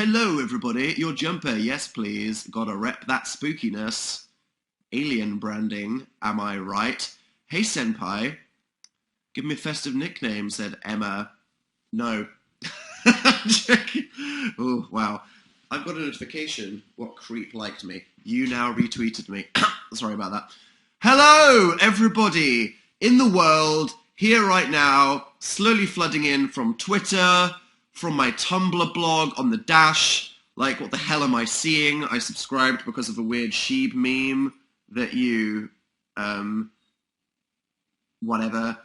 Hello, everybody. Your jumper, yes, please. Gotta rep that spookiness. Alien branding, am I right? Hey, senpai. Give me a festive nickname, said Emma. No. Oh, wow. I've got a notification. What creep liked me? You now retweeted me. Sorry about that. Hello, everybody in the world, here right now, slowly flooding in from Twitter, from my Tumblr blog on the dash. Like, what the hell am I seeing? I subscribed because of a weird sheep meme that you, whatever.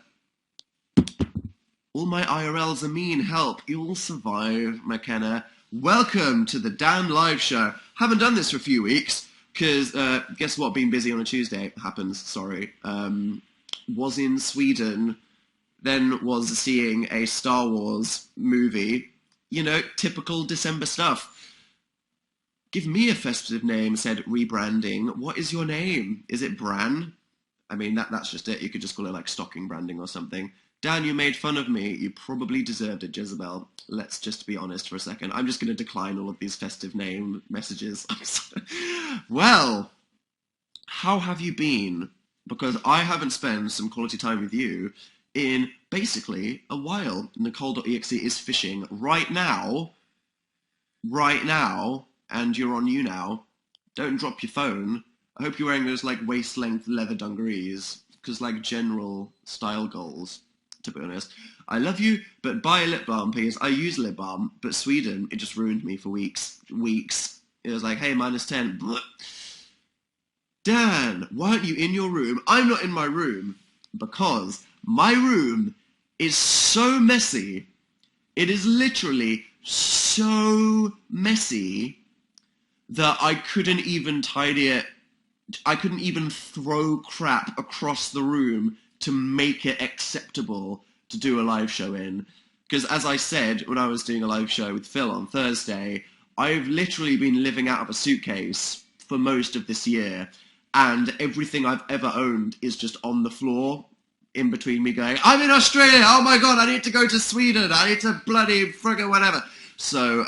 All my IRLs are mean, help. You'll survive, McKenna. Welcome to the damn live show. Haven't done this for a few weeks, because, guess what, being busy on a Tuesday happens, sorry. Was in Sweden, then was seeing a Star Wars movie. You know, typical December stuff. Give me a festive name, said rebranding. What is your name? Is it Bran? I mean, that's just it. You could just call it like stocking branding or something. Dan, you made fun of me. You probably deserved it, Jezebel. Let's just be honest for a second. I'm just going to decline all of these festive name messages. Well, how have you been? Because I haven't spent some quality time with you in basically a while. Nicole.exe is fishing right now, and you're on YouNow. Don't drop your phone. I hope you're wearing those like waist-length leather dungarees, because like general style goals, to be honest. I love you, but buy a lip balm, please. I use lip balm, but Sweden, it just ruined me for weeks. It was like, hey, -10. Blech. Dan, why aren't you in your room? I'm not in my room, because my room is so messy. It is literally so messy that I couldn't even tidy it. I couldn't even throw crap across the room to make it acceptable to do a live show in. Because as I said when I was doing a live show with Phil on Thursday, I've literally been living out of a suitcase for most of this year, and everything I've ever owned is just on the floor in between me going, I'm in Australia, oh my god, I need to go to Sweden, I need to bloody friggin' whatever. So,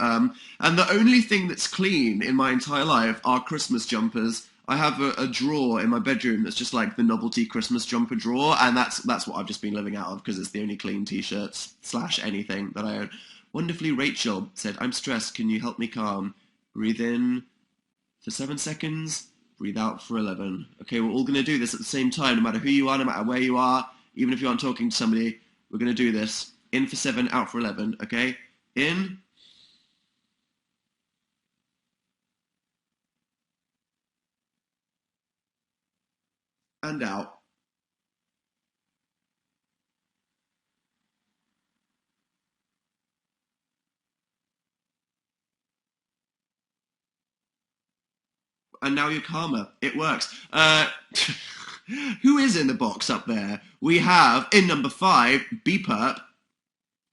and the only thing that's clean in my entire life are Christmas jumpers. I have a drawer in my bedroom that's just like the novelty Christmas jumper drawer, and that's what I've just been living out of, because it's the only clean t-shirts / anything that I own. Wonderfully Rachel said, I'm stressed, can you help me calm? Breathe in for 7 seconds, breathe out for 11. Okay, we're all going to do this at the same time, no matter who you are, no matter where you are, even if you aren't talking to somebody, we're going to do this. In for 7, out for 11, okay? In. And out. And now you're calmer. It works. Who is in the box up there? We have, in number 5, B-Perp.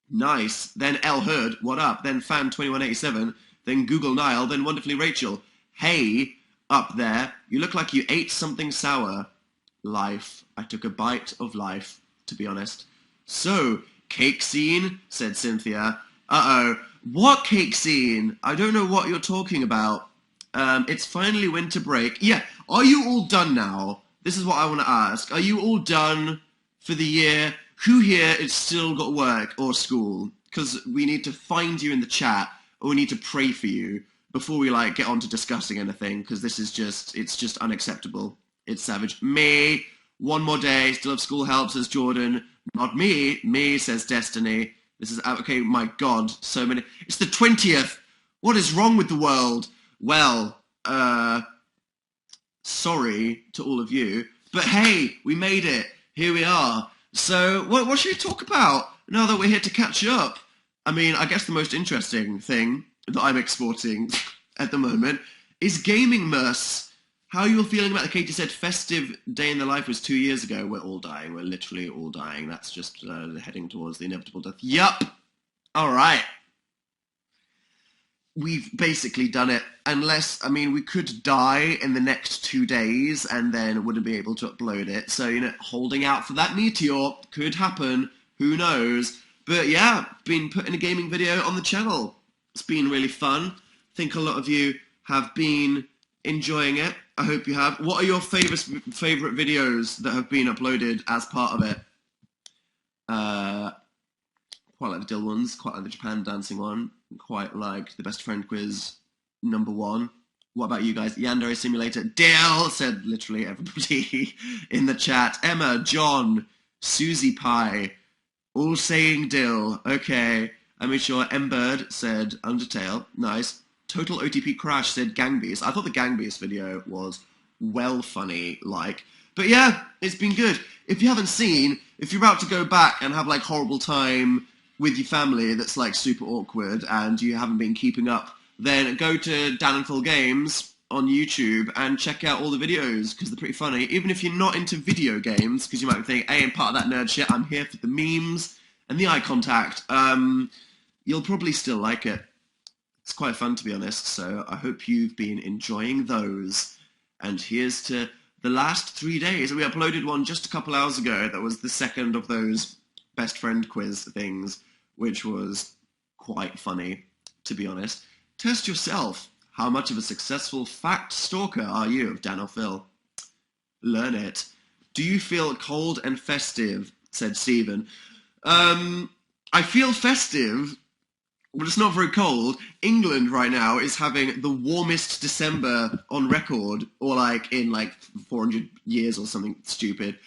Nice. Then L Hood, what up? Then Fan2187. Then Google Nile. Then Wonderfully Rachel. Hey, up there. You look like you ate something sour. Life. I took a bite of life, to be honest. So, cake scene, said Cynthia. Uh-oh. What cake scene? I don't know what you're talking about. It's finally winter break. Yeah, are you all done now? This is what I want to ask. Are you all done for the year? Who here has still got work or school? Because we need to find you in the chat, or we need to pray for you before we like get on to discussing anything, because this is it's just unacceptable. It's savage. Me, one more day, still have school help, says Jordan. Not me. Me, says Destiny. This is, okay, my God, so many. It's the 20th. What is wrong with the world? Well, sorry to all of you, but hey, we made it. Here we are. So, what should we talk about now that we're here to catch up? I mean, I guess the most interesting thing that I'm exporting at the moment is gaming merce. How are you all feeling about the Katie said festive day in the life was 2 years ago? We're all dying. We're literally all dying. That's just heading towards the inevitable death. Yup. All right. We've basically done it. Unless, I mean, we could die in the next 2 days and then wouldn't be able to upload it. So, you know, holding out for that meteor could happen. Who knows? But yeah, been putting a gaming video on the channel. It's been really fun. think a lot of you have been enjoying it. I hope you have. What are your favourite videos that have been uploaded as part of it? Quite like the Dill ones, quite like the Japan dancing one, quite like the best friend quiz #1. What about you guys? Yandere Simulator. Dill, said literally everybody in the chat. Emma, John, Susie Pie, all saying Dill. Okay. I made sure Mbird said Undertale. Nice. Total OTP Crash said Gangbeast. I thought the Gangbeast video was well funny, like. But yeah, it's been good. If you haven't seen, if you're about to go back and have like horrible time with your family that's like super awkward and you haven't been keeping up, then go to Dan and Phil Games on YouTube and check out all the videos because they're pretty funny. Even if you're not into video games, because you might think, hey, I'm part of that nerd shit, I'm here for the memes and the eye contact, you'll probably still like it. It's quite fun, to be honest, so I hope you've been enjoying those. And here's to the last 3 days. We uploaded one just a couple hours ago that was the second of those best friend quiz things, which was quite funny, to be honest. Test yourself. How much of a successful fact stalker are you of Dan or Phil? Learn it. Do you feel cold and festive? Said Stephen. I feel festive, but it's not very cold. England right now is having the warmest December on record, or like in like 400 years or something stupid.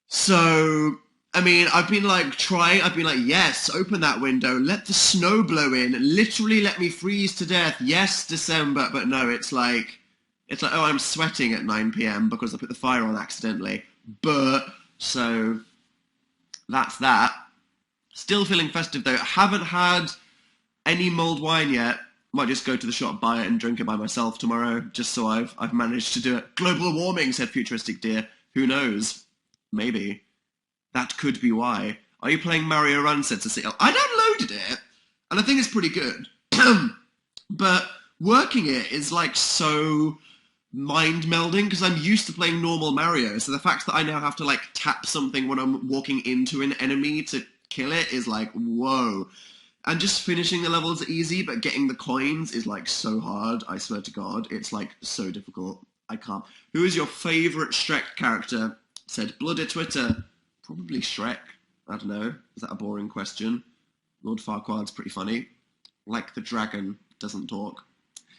So, I mean, I've been like trying, I've been like, yes, open that window, let the snow blow in, literally let me freeze to death, yes, December, but no, it's like, oh, I'm sweating at 9 p.m. because I put the fire on accidentally, but, so, that's that. Still feeling festive though, haven't had any mulled wine yet, might just go to the shop, buy it and drink it by myself tomorrow, just so I've managed to do it. Global warming, said Futuristic Deer, who knows, maybe. That could be why. Are you playing Mario Run, said Cecile? I downloaded it, and I think it's pretty good. But working it is like so mind-melding, because I'm used to playing normal Mario, so the fact that I now have to like tap something when I'm walking into an enemy to kill it is like, whoa. And just finishing the levels are easy, but getting the coins is like so hard, I swear to God. It's like so difficult. I can't. Who is your favourite Shrek character? Said Blood at Twitter. Probably Shrek. I don't know. Is that a boring question? Lord Farquaad's pretty funny. Like the dragon, doesn't talk.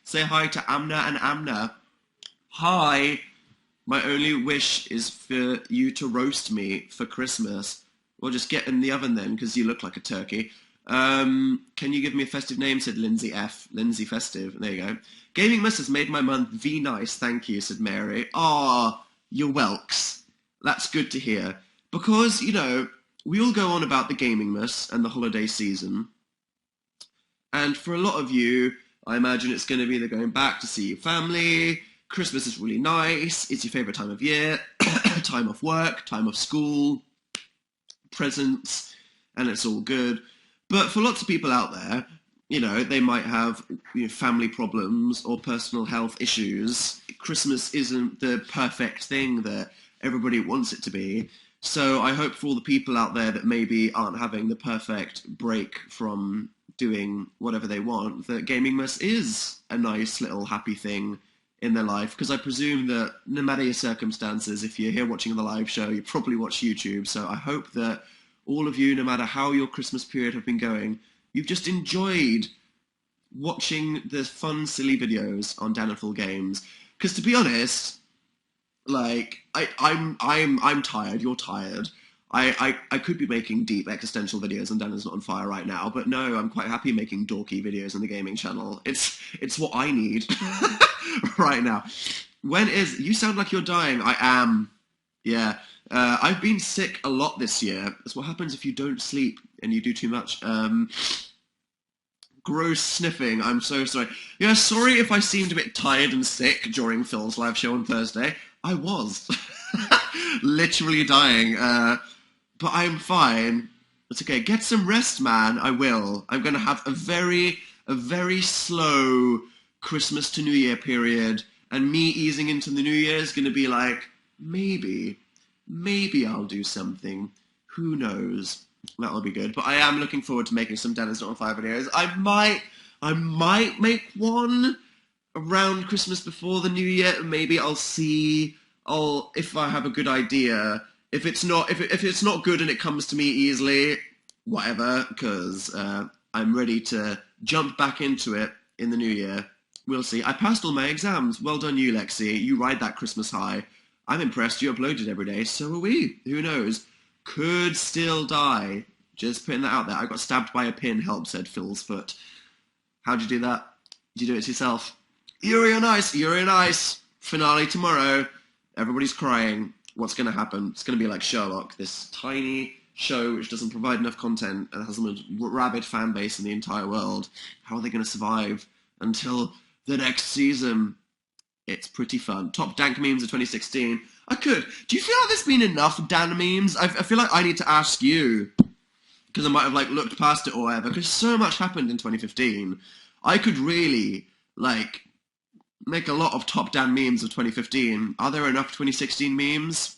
Say hi to Amna and Amna. Hi. My only wish is for you to roast me for Christmas. Well, just get in the oven then, because you look like a turkey. Can you give me a festive name? Said Lindsay F. Lindsay Festive. There you go. Gaming Miss has made my month V-nice, thank you, said Mary. Aw, you're welks. That's good to hear. Because, you know, we all go on about the Gaming Miss and the holiday season. And for a lot of you, I imagine it's going to be they're going back to see your family. Christmas is really nice. It's your favourite time of year. Time off work, time off school, presents, and it's all good. But for lots of people out there, you know, they might have family problems or personal health issues. Christmas isn't the perfect thing that everybody wants it to be. So I hope for all the people out there that maybe aren't having the perfect break from doing whatever they want, that Gaming Miss is a nice little happy thing in their life. Because I presume that no matter your circumstances, if you're here watching the live show, you probably watch YouTube. So I hope that all of you, no matter how your Christmas period have been going, you've just enjoyed watching the fun, silly videos on Dan and Phil Games. Because to be honest, like I'm tired. You're tired. I could be making deep existential videos on Dan is Not on Fire right now, but no, I'm quite happy making dorky videos on the gaming channel. It's what I need right now. You sound like you're dying. I am. Yeah. I've been sick a lot this year. That's what happens if you don't sleep and you do too much. Gross sniffing. I'm so sorry. Yeah, sorry if I seemed a bit tired and sick during Phil's live show on Thursday. I was. Literally dying. But I'm fine. It's okay. Get some rest, man. I will. I'm going to have a very slow Christmas to New Year period. And me easing into the New Year is going to be like, maybe I'll do something. Who knows? That'll be good. But I am looking forward to making some Dan is Not on Fire videos. I I might make one around Christmas before the New Year. Maybe I'll see. If I have a good idea. If it's not good and it comes to me easily, whatever. Because I'm ready to jump back into it in the New Year. We'll see. I passed all my exams. Well done, you, Lexi. You ride that Christmas high. I'm impressed. You uploaded every day. So are we. Who knows? Could still die. Just putting that out there. I got stabbed by a pin. Help, said Phil's foot. How'd you do that? Did you do it to yourself? Yuri on Ice. Yuri on Ice. Finale tomorrow. Everybody's crying. What's going to happen? It's going to be like Sherlock, this tiny show which doesn't provide enough content and has the most rabid fan base in the entire world. How are they going to survive until the next season? It's pretty fun. Top dank memes of 2016. Do you feel like there's been enough Dan memes? I feel like I need to ask you, because I might have looked past it or whatever, because so much happened in 2015. I could really make a lot of top Dan memes of 2015. Are there enough 2016 memes?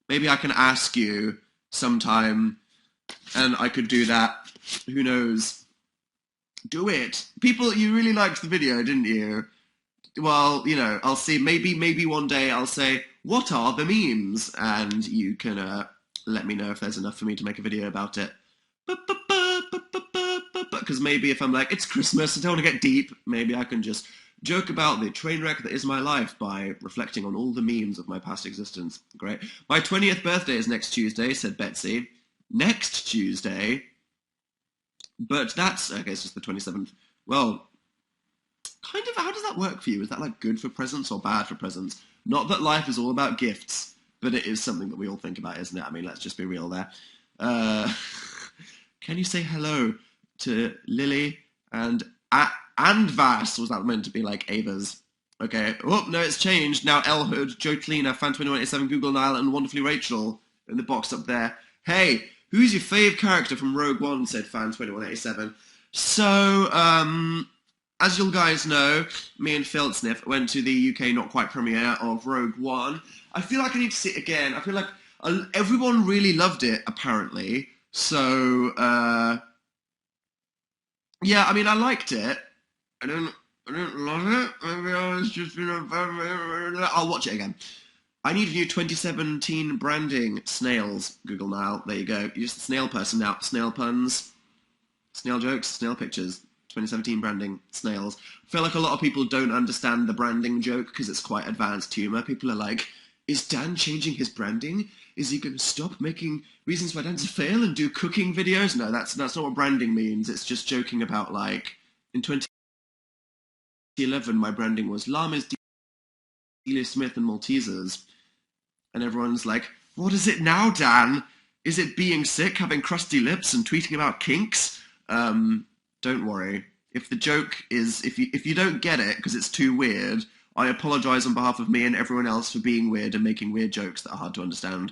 Maybe I can ask you sometime, and I could do that. Who knows? Do it. People, you really liked the video, didn't you? Well, I'll see. Maybe one day I'll say, what are the memes? And you can let me know if there's enough for me to make a video about it. Because maybe if I'm it's Christmas, I don't want to get deep, maybe I can just joke about the train wreck that is my life by reflecting on all the memes of my past existence. Great. My 20th birthday is next Tuesday, said Betsy. Next Tuesday? But that's, okay, it's just the 27th. Well, kind of, how does that work for you? Is that good for presents or bad for presents? Not that life is all about gifts, but it is something that we all think about, isn't it? I mean, let's just be real there. Can you say hello to Lily and Vas? Was that meant to be Ava's? Okay. Oh, no, it's changed. Now Elhood, Joe Cleaner, Fan2187, Google Nile, and Wonderfully Rachel in the box up there. Hey, who's your fave character from Rogue One, said Fan2187. So, as you guys know, me and Phil Sniff went to the UK Not Quite premiere of Rogue One. I feel like I need to see it again. I feel like everyone really loved it, apparently. So, yeah, I mean, I liked it. I don't love it. Maybe I was just I'll watch it again. I need a new 2017 branding. Snails. Google now. There you go. You're just a snail person now. Snail puns. Snail jokes. Snail pictures. 2017 branding. Snails. I feel like a lot of people don't understand the branding joke because it's quite advanced humour. People are like, is Dan changing his branding? Is he going to stop making reasons for Dan to fail and do cooking videos? No, that's not what branding means. It's just joking about in 2011 my branding was llamas, Delia Smith and Maltesers. And everyone's like, what is it now, Dan? Is it being sick, having crusty lips and tweeting about kinks? Don't worry. If the joke is, if you don't get it because it's too weird, I apologise on behalf of me and everyone else for being weird and making weird jokes that are hard to understand.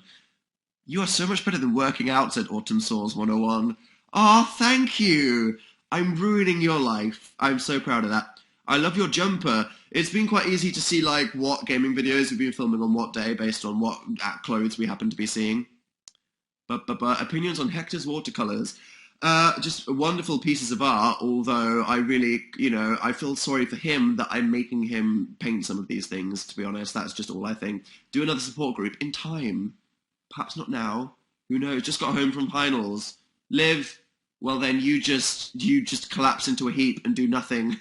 You are so much better than working out, said Autumn Saws 101. Ah, thank you. I'm ruining your life. I'm so proud of that. I love your jumper. It's been quite easy to see what gaming videos we've been filming on what day based on what clothes we happen to be seeing. But opinions on Hector's watercolours. Just wonderful pieces of art, although I really, I feel sorry for him that I'm making him paint some of these things, to be honest. That's just all I think. Do another support group in time. Perhaps not now. Who knows? Just got home from finals. Liv, well then you just collapse into a heap and do nothing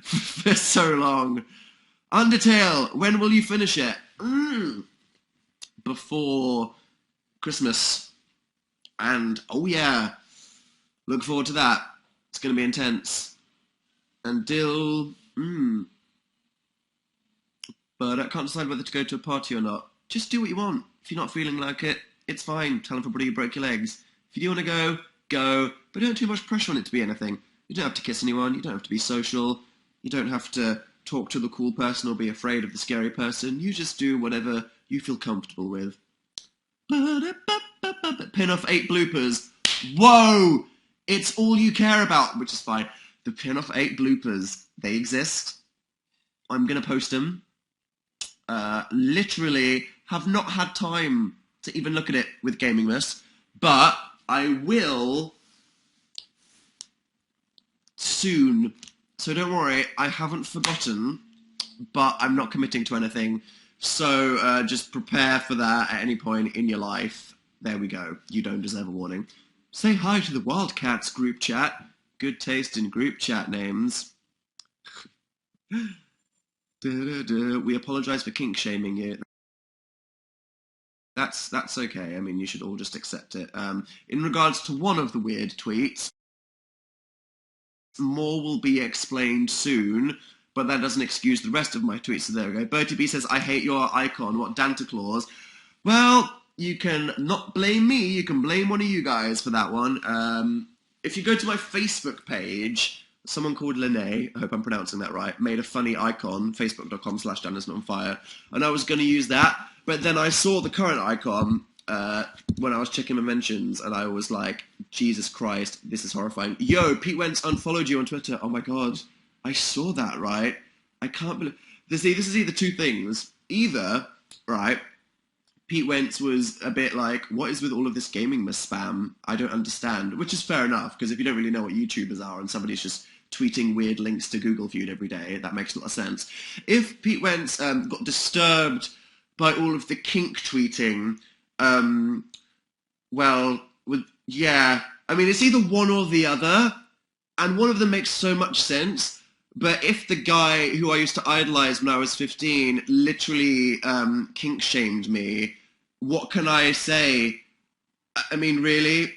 for so long. Undertale, when will you finish it? Before Christmas. And, oh yeah, look forward to that. It's going to be intense. Until, But I can't decide whether to go to a party or not. Just do what you want. If you're not feeling like it, it's fine. Tell everybody you broke your legs. If you do want to go, go. But don't too much pressure on it to be anything. You don't have to kiss anyone. You don't have to be social. You don't have to talk to the cool person or be afraid of the scary person. You just do whatever you feel comfortable with. Pin off 8 bloopers. Whoa! It's all you care about, which is fine. The pin off 8 bloopers. They exist. I'm going to post them. Literally have not had time to even look at it with Gaming Miss, but I will soon. So don't worry, I haven't forgotten, but I'm not committing to anything. So just prepare for that at any point in your life. There we go. You don't deserve a warning. Say hi to the Wildcats group chat. Good taste in group chat names. We apologise for kink shaming you. That's okay. I mean, you should all just accept it. In regards to one of the weird tweets, more will be explained soon, but that doesn't excuse the rest of my tweets. So there we go. Bertie B says, I hate your icon. What, Danta Claus? Well, you can not blame me. You can blame one of you guys for that one. If you go to my Facebook page, someone called Lene, I hope I'm pronouncing that right, made a funny icon, facebook.com/DanIsNotOnFire, and I was going to use that, but then I saw the current icon when I was checking my mentions, and I was like, Jesus Christ, this is horrifying. Yo, Pete Wentz unfollowed you on Twitter. Oh my God, I saw that, right? I can't believe... This is either two things. Either, right, Pete Wentz was a bit like, what is with all of this gaming spam? I don't understand, which is fair enough, because if you don't really know what YouTubers are and somebody's just tweeting weird links to Google Feud every day, that makes a lot of sense. If Pete Wentz got disturbed by all of the kink tweeting, well, yeah, I mean, it's either one or the other, and one of them makes so much sense, but if the guy who I used to idolize when I was 15 literally kink shamed me, what can I say? I mean, really?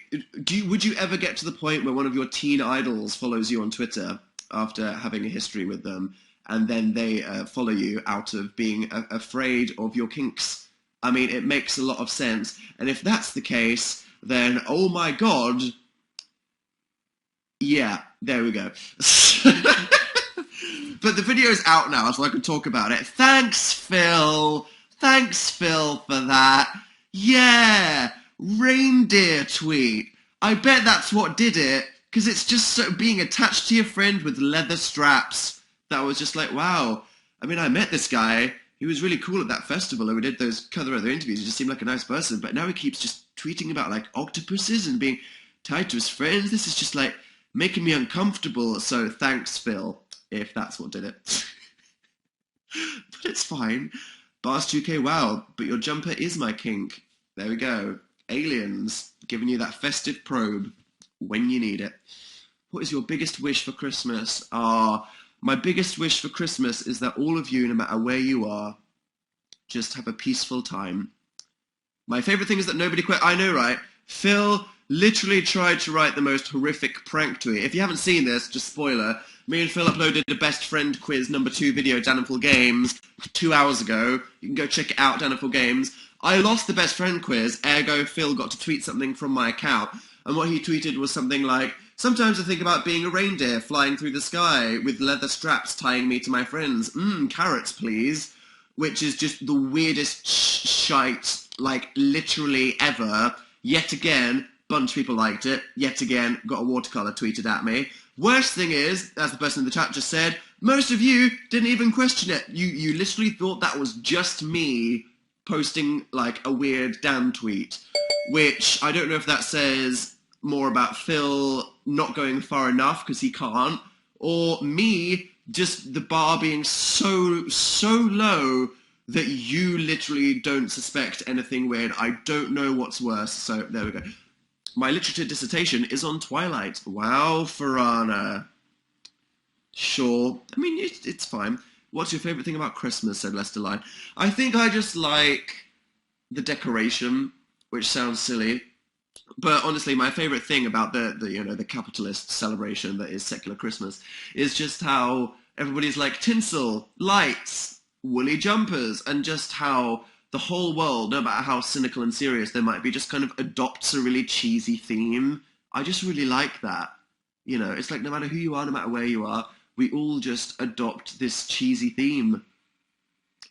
Would you ever get to the point where one of your teen idols follows you on Twitter after having a history with them, and then they follow you out of being afraid of your kinks? I mean, it makes a lot of sense. And if that's the case, then, oh my God, yeah, there we go. But the video's out now, so I can talk about it. Thanks, Phil. Thanks, Phil, for that. Yeah, reindeer tweet. I bet that's what did it, because it's just so being attached to your friend with leather straps. That was just like, wow. I mean, I met this guy. He was really cool at that festival, and we did those other interviews. He just seemed like a nice person, but now he keeps just tweeting about, like, octopuses and being tied to his friends. This is just, like, making me uncomfortable. So thanks, Phil, if that's what did it. But it's fine. Bars2K, wow, but your jumper is my kink. There we go. Aliens, giving you that festive probe when you need it. What is your biggest wish for Christmas? My biggest wish for Christmas is that all of you, no matter where you are, just have a peaceful time. My favourite thing is that nobody quit. I know, right? Phil literally tried to write the most horrific prank tweet. If you haven't seen this, just spoiler, me and Phil uploaded a best friend quiz #2 video, Daniful Games, 2 hours ago. You can go check it out, Daniful Games. I lost the best friend quiz, ergo Phil got to tweet something from my account. And what he tweeted was something like, sometimes I think about being a reindeer flying through the sky with leather straps tying me to my friends. Carrots, please. Which is just the weirdest shite, like, literally ever. Yet again, bunch of people liked it. Yet again, got a watercolour tweeted at me. Worst thing is, as the person in the chat just said, most of you didn't even question it. You literally thought that was just me posting, like, a weird Dan tweet. Which, I don't know if that says more about Phil not going far enough because he can't, or me, just the bar being so low that you literally don't suspect anything weird. I don't know what's worse, so there we go. My literature dissertation is on Twilight. Wow, Farana. Sure. I mean, it's fine. What's your favourite thing about Christmas, said Lester Line. I think I just like the decoration, which sounds silly. But honestly, my favourite thing about the capitalist celebration that is secular Christmas is just how everybody's like tinsel, lights, woolly jumpers, and just how the whole world, no matter how cynical and serious they might be, just kind of adopts a really cheesy theme. I just really like that. You know, it's like no matter who you are, no matter where you are, we all just adopt this cheesy theme.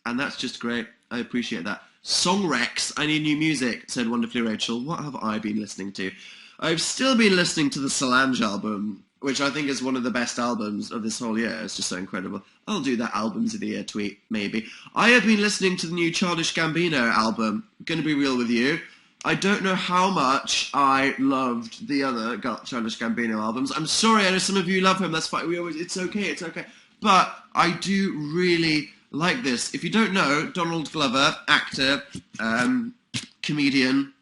And that's just great. I appreciate that. Song Rex, I need new music, said wonderfully Rachel. What have I been listening to? I've still been listening to the Solange album, which I think is one of the best albums of this whole year. It's just so incredible. I'll do that albums of the year tweet, maybe. I have been listening to the new Childish Gambino album. Gonna be real with you. I don't know how much I loved the other Childish Gambino albums. I'm sorry, I know some of you love him. That's fine. It's okay. It's okay. But I do really like this. If you don't know, Donald Glover, actor, comedian,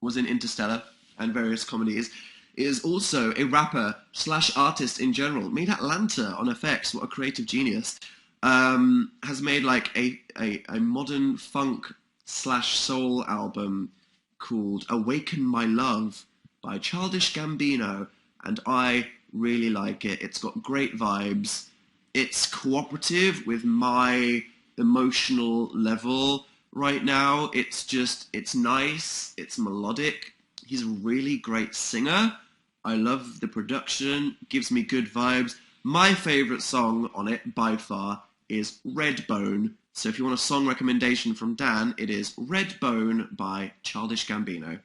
was in Interstellar and various comedies, is also a rapper / artist in general. Made Atlanta on FX. What a creative genius. Has made like a modern funk / soul album called Awaken My Love by Childish Gambino, and I really like it. It's got great vibes. It's cooperative with my emotional level right now. It's nice, it's melodic. He's a really great singer. I love the production, gives me good vibes. My favourite song on it, by far, is Redbone. So if you want a song recommendation from Dan, it is Redbone by Childish Gambino.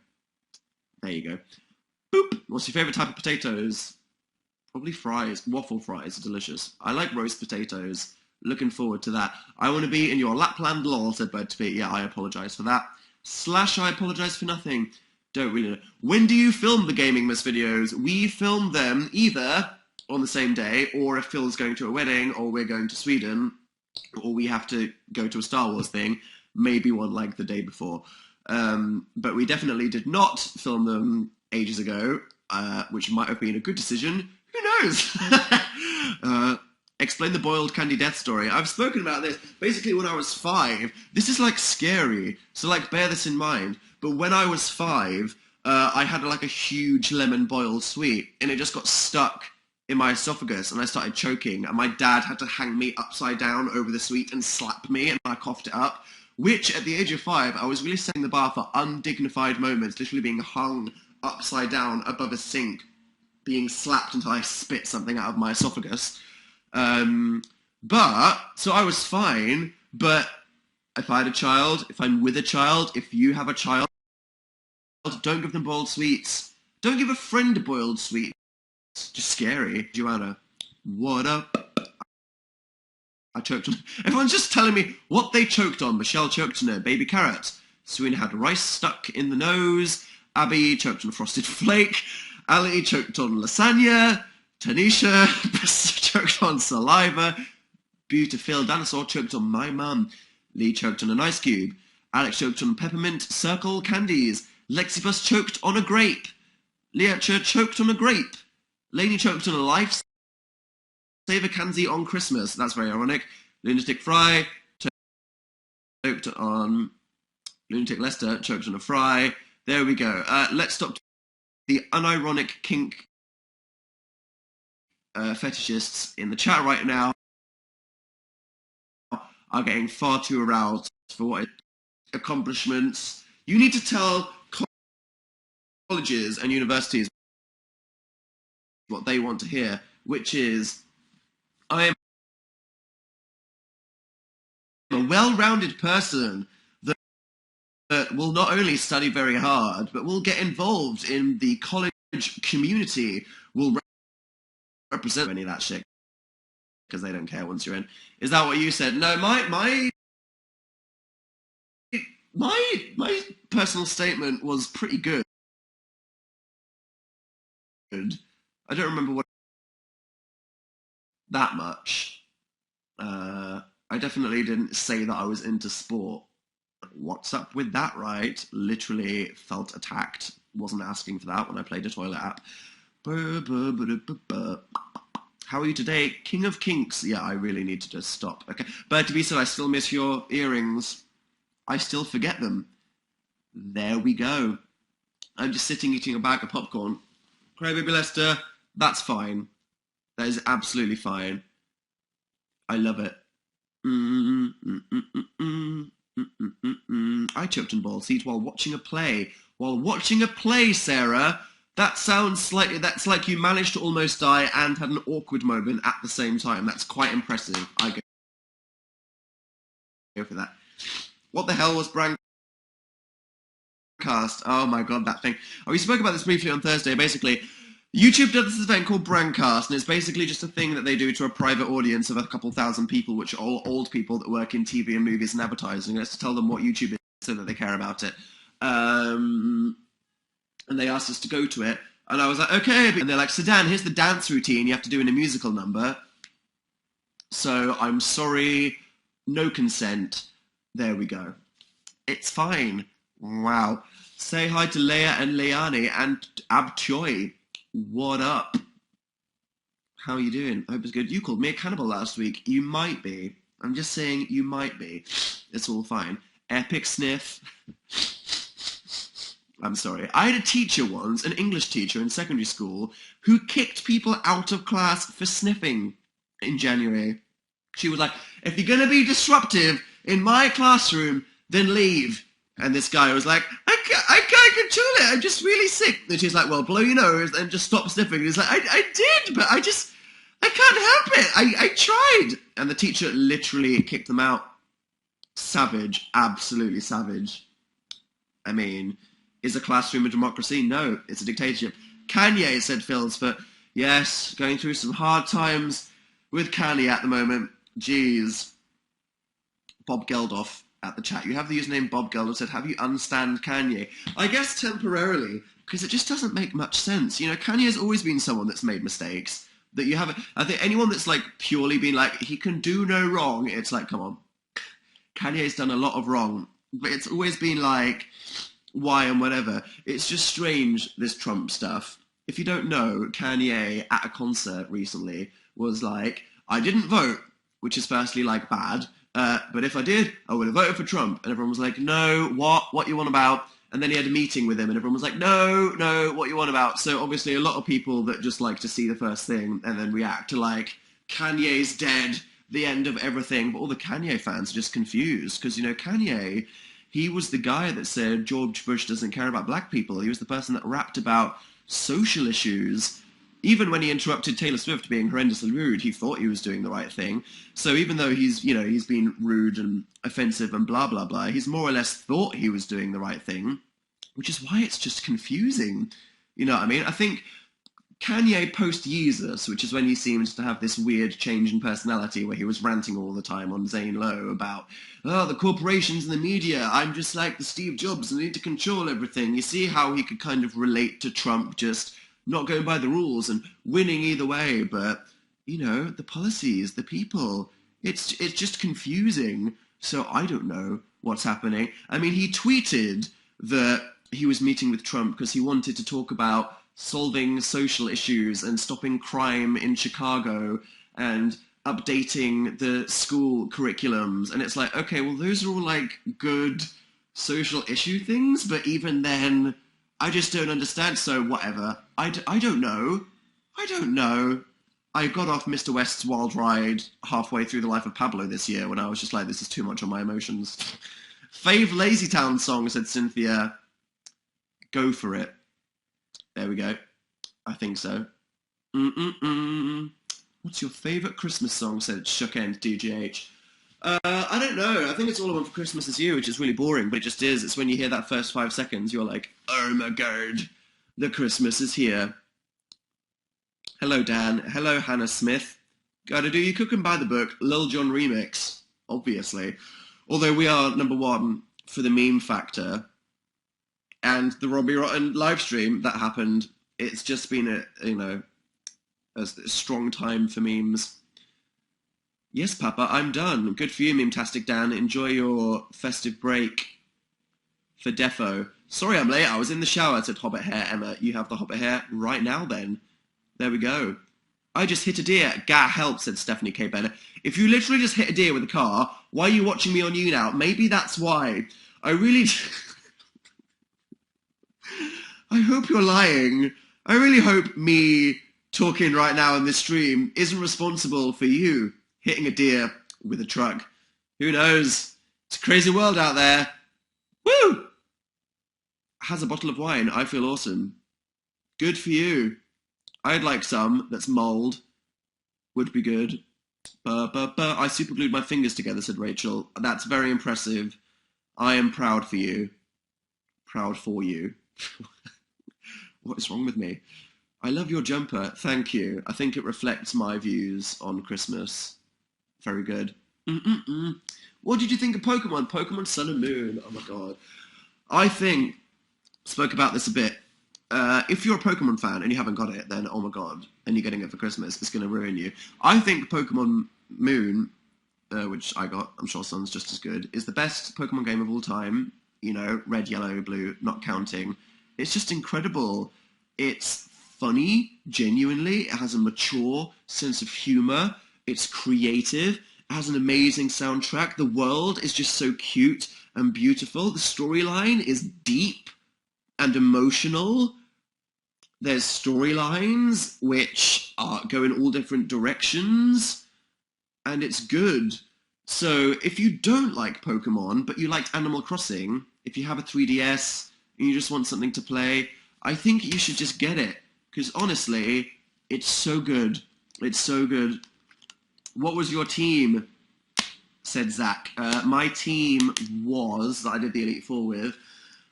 There you go. Boop! What's your favourite type of potatoes? Probably fries. Waffle fries are delicious. I like roast potatoes. Looking forward to that. I want to be in your Lapland lol, said Bird to be. Yeah, I apologise for that. / I apologise for nothing. Don't really know. When do you film the Gaming Miss videos? We film them either on the same day, or if Phil's going to a wedding, or we're going to Sweden, or we have to go to a Star Wars thing, maybe one like the day before. But we definitely did not film them ages ago, which might have been a good decision. Who knows? Explain the boiled candy death story. I've spoken about this. Basically, when I was 5, this is like scary, so like bear this in mind. But when I was 5, I had like a huge lemon boiled sweet, and it just got stuck in my esophagus, and I started choking, and my dad had to hang me upside down over the sweet and slap me, and I coughed it up, which at the age of 5, I was really setting the bar for undignified moments, literally being hung upside down above a sink, being slapped until I spit something out of my esophagus. So I was fine, but if I had a child, if I'm with a child, if you have a child, don't give them boiled sweets. Don't give a friend a boiled sweet. It's just scary. Joanna, what up? I choked on... Everyone's just telling me what they choked on. Michelle choked on a baby carrot. Serena had rice stuck in the nose. Abby choked on a frosted flake. Ali choked on lasagna. Tanisha choked on saliva. Beautiful Dinosaur choked on my mum. Lee choked on an ice cube. Alex choked on peppermint circle candies. Lexibus choked on a grape. Leacha choked on a grape. Lainey choked on a life saver Kanzi on Christmas. That's very ironic. Lunatic Fry choked on... Lunatic Lester choked on a fry. There we go. Let's stop. The unironic kink fetishists in the chat right now are getting far too aroused for what accomplishments. You need to tell colleges and universities what they want to hear, which is, I am a well-rounded person that will not only study very hard, but will get involved in the college community, will represent any of that shit, because they don't care once you're in. Is that what you said? No, my personal statement was pretty good. I don't remember what that much. I definitely didn't say that I was into sport. What's up with that, right? Literally felt attacked. Wasn't asking for that when I played a toilet app. How are you today? King of Kinks. Yeah, I really need to just stop. Okay. But to be said, I still miss your earrings. I still forget them. There we go. I'm just sitting eating a bag of popcorn. Crybaby Lester, that's fine. That is absolutely fine. I love it. I choked on ball seat while watching a play. While watching a play, Sarah? That sounds slightly... That's like you managed to almost die and had an awkward moment at the same time. That's quite impressive. I go for that. What the hell was Brancast? Oh my god, that thing. Oh, we spoke about this briefly on Thursday. Basically, YouTube does this event called Brancast, and it's basically just a thing that they do to a private audience of a couple thousand people, which are all old people that work in TV and movies and advertising. It's to tell them what YouTube is so that they care about it. And they asked us to go to it. And I was like, okay. And they're like, Sedan, here's the dance routine you have to do in a musical number. So I'm sorry, no consent. There we go. It's fine. Wow. Say hi to Leia and Leani and Ab Choi. What up? How are you doing? I hope it's good. You called me a cannibal last week. You might be. I'm just saying you might be. It's all fine. Epic sniff. I'm sorry. I had a teacher once, an English teacher in secondary school, who kicked people out of class for sniffing in January. She was like, if you're going to be disruptive in my classroom, then leave. And this guy was like, I can't control it. I'm just really sick. And she's like, well, blow your nose and just stop sniffing. And he's like, I did, but I can't help it. I tried. And the teacher literally kicked them out. Savage. Absolutely savage. I mean, is a classroom a democracy? No, it's a dictatorship. Kanye, said Phil's for, yes, going through some hard times with Kanye at the moment. Jeez. Bob Geldof at the chat. You have the username Bob Geldof said, have you unstand Kanye? I guess temporarily, because it just doesn't make much sense. You know, Kanye's always been someone that's made mistakes. That you haven't, I think anyone that's like purely been like, he can do no wrong, it's like, come on. Kanye's done a lot of wrong. But it's always been like, why and whatever. It's just strange, this Trump stuff. If you don't know, Kanye at a concert recently was like, I didn't vote, which is firstly like bad, but if I did, I would have voted for Trump. And everyone was like, no, what you want about? And then he had a meeting with him and everyone was like, no, what you want about? So obviously a lot of people that just like to see the first thing and then react to like, Kanye's dead, the end of everything. But all the Kanye fans are just confused because, you know, Kanye, he was the guy that said George Bush doesn't care about black people. He was the person that rapped about social issues. Even when he interrupted Taylor Swift being horrendously rude, he thought he was doing the right thing. So even though he's been rude and offensive and blah, blah, blah, he's more or less thought he was doing the right thing, which is why it's just confusing. You know what I mean? I think Kanye post-Yeezus, which is when he seems to have this weird change in personality where he was ranting all the time on Zane Lowe about, oh, the corporations and the media, I'm just like the Steve Jobs and I need to control everything. You see how he could kind of relate to Trump just not going by the rules and winning either way, but, you know, the policies, the people, it's just confusing. So I don't know what's happening. I mean, he tweeted that he was meeting with Trump because he wanted to talk about solving social issues and stopping crime in Chicago and updating the school curriculums. And it's like, okay, well, those are all like good social issue things, but even then, I just don't understand, so whatever. I don't know. I got off Mr. West's Wild Ride halfway through The Life of Pablo this year when I was just like, this is too much on my emotions. Fave Lazy Town song, said Cynthia. Go for it. There we go. I think so. What's your favourite Christmas song, said Shook End DGH. I don't know. I think it's All I Want for Christmas Is You, which is really boring, but it just is. It's when you hear that first 5 seconds, you're like, oh my god, the Christmas is here. Hello, Dan. Hello, Hannah Smith. Gotta do You Cooking by the Book, Lil Jon remix, obviously. Although we are number one for the meme factor, and the Robbie Rotten live stream that happened, it's just been a strong time for memes. Yes, Papa, I'm done. Good for you, Meme-tastic Dan. Enjoy your festive break for defo. Sorry I'm late. I was in the shower, said Hobbit Hair. Emma, you have the Hobbit Hair right now then. There we go. I just hit a deer. Gah, help, said Stephanie K. Benner. If you literally just hit a deer with a car, why are you watching me on YouNow? Maybe that's why. I really... I hope you're lying. I really hope me talking right now in this stream isn't responsible for you hitting a deer with a truck. Who knows? It's a crazy world out there. Woo! Has a bottle of wine. I feel awesome. Good for you. I'd like some that's mulled. Would be good. I superglued my fingers together, said Rachel. That's very impressive. I am proud for you. Proud for you. What is wrong with me? I love your jumper. Thank you. I think it reflects my views on Christmas. Very good. What did you think of Pokemon? Pokemon Sun and Moon. Oh my god. I think, spoke about this a bit, if you're a Pokemon fan and you haven't got it, then oh my god, and you're getting it for Christmas, it's going to ruin you. I think Pokemon Moon, which I got, I'm sure Sun's just as good, is the best Pokemon game of all time. You know, red, yellow, blue, not counting. It's just incredible. It's funny, genuinely. It has a mature sense of humor. It's creative. It has an amazing soundtrack. The world is just so cute and beautiful. The storyline is deep and emotional. There's storylines which go in all different directions, and it's good. So if you don't like Pokemon, but you liked Animal Crossing, if you have a 3DS and you just want something to play, I think you should just get it. Because honestly, it's so good. It's so good. What was your team? Said Zach. My team was, that I did the Elite Four with,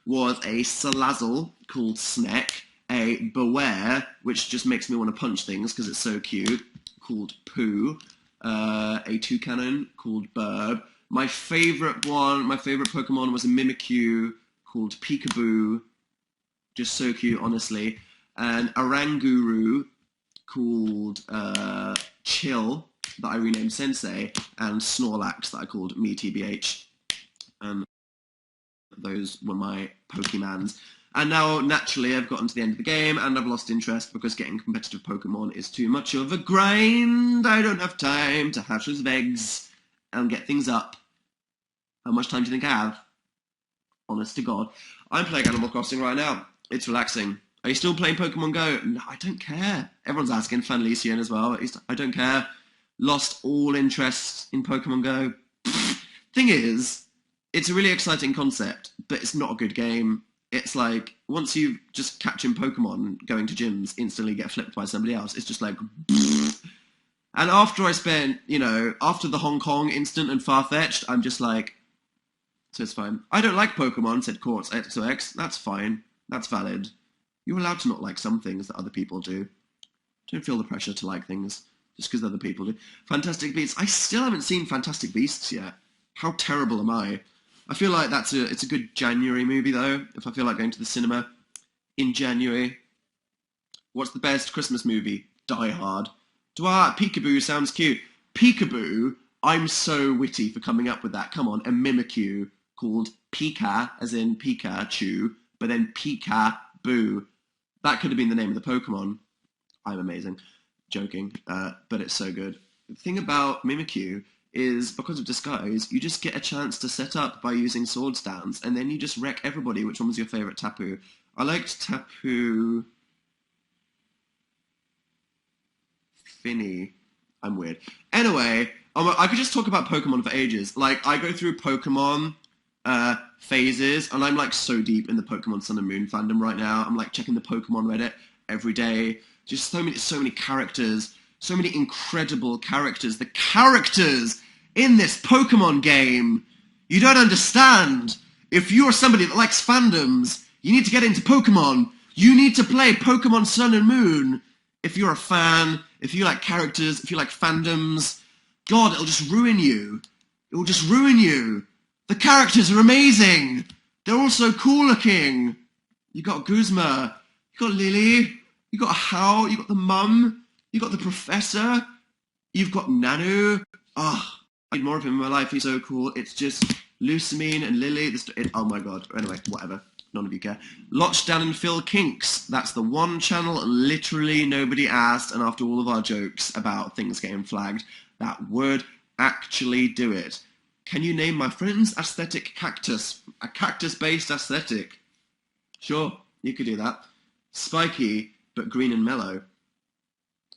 was a Salazzle called Sneck, a Beware, which just makes me want to punch things because it's so cute, called Pooh, a Toucanon called Burb. My favourite Pokemon was a Mimikyu called Peekaboo, just so cute, honestly, and a Ranguru called Chill, that I renamed Sensei, and Snorlax that I called Me TBH. Those were my Pokemans. And now, naturally, I've gotten to the end of the game, and I've lost interest because getting competitive Pokemon is too much of a grind. I don't have time to hatch those eggs and get things up. How much time do you think I have? Honest to God. I'm playing Animal Crossing right now. It's relaxing. Are you still playing Pokemon Go? No, I don't care. Everyone's asking. Fanlician as well. I don't care. Lost all interest in Pokemon Go. Thing is, it's a really exciting concept, but it's not a good game. It's like, once you just catching Pokemon, going to gyms, instantly get flipped by somebody else, it's just like... And after I spent, after the Hong Kong instant and Farfetch'd, I'm just like, so it's fine. I don't like Pokemon, said Quartz XOX. That's fine. That's valid. You're allowed to not like some things that other people do. Don't feel the pressure to like things just because other people do. Fantastic Beasts. I still haven't seen Fantastic Beasts yet. How terrible am I? I feel like it's a good January movie, though, if I feel like going to the cinema in January. What's the best Christmas movie? Die Hard. Peekaboo sounds cute. Peekaboo, I'm so witty for coming up with that. Come on, a Mimikyu called Pika, as in Pikachu, but then Peekaboo. That could have been the name of the Pokemon. I'm amazing. Joking, but it's so good. The thing about Mimikyu is, because of disguise, you just get a chance to set up by using sword stands, and then you just wreck everybody. Which one was your favourite Tapu? I liked Tapu Finny. I'm weird. Anyway, I could just talk about Pokemon for ages. Like, I go through Pokemon phases, and I'm like so deep in the Pokemon Sun and Moon fandom right now. I'm like checking the Pokemon Reddit every day. Just so many characters. So many incredible characters. The characters in this Pokemon game. You don't understand. If you're somebody that likes fandoms, you need to get into Pokemon. You need to play Pokemon Sun and Moon. If you're a fan, if you like characters, if you like fandoms, God, it'll just ruin you. It will just ruin you. The characters are amazing. They're all so cool looking. You got Guzma. You got Lily. You got Howell. You got the mum. You got the professor. You've got Nanu. Oh, I need more of him in my life. He's so cool. It's just Lusamine and Lily. Oh my god. Anyway, whatever. None of you care. Lochdan and Phil Kinks. That's the one channel literally nobody asked, and after all of our jokes about things getting flagged, that would actually do it. Can you name my friend's aesthetic cactus? A cactus-based aesthetic. Sure, you could do that. Spiky, but green and mellow.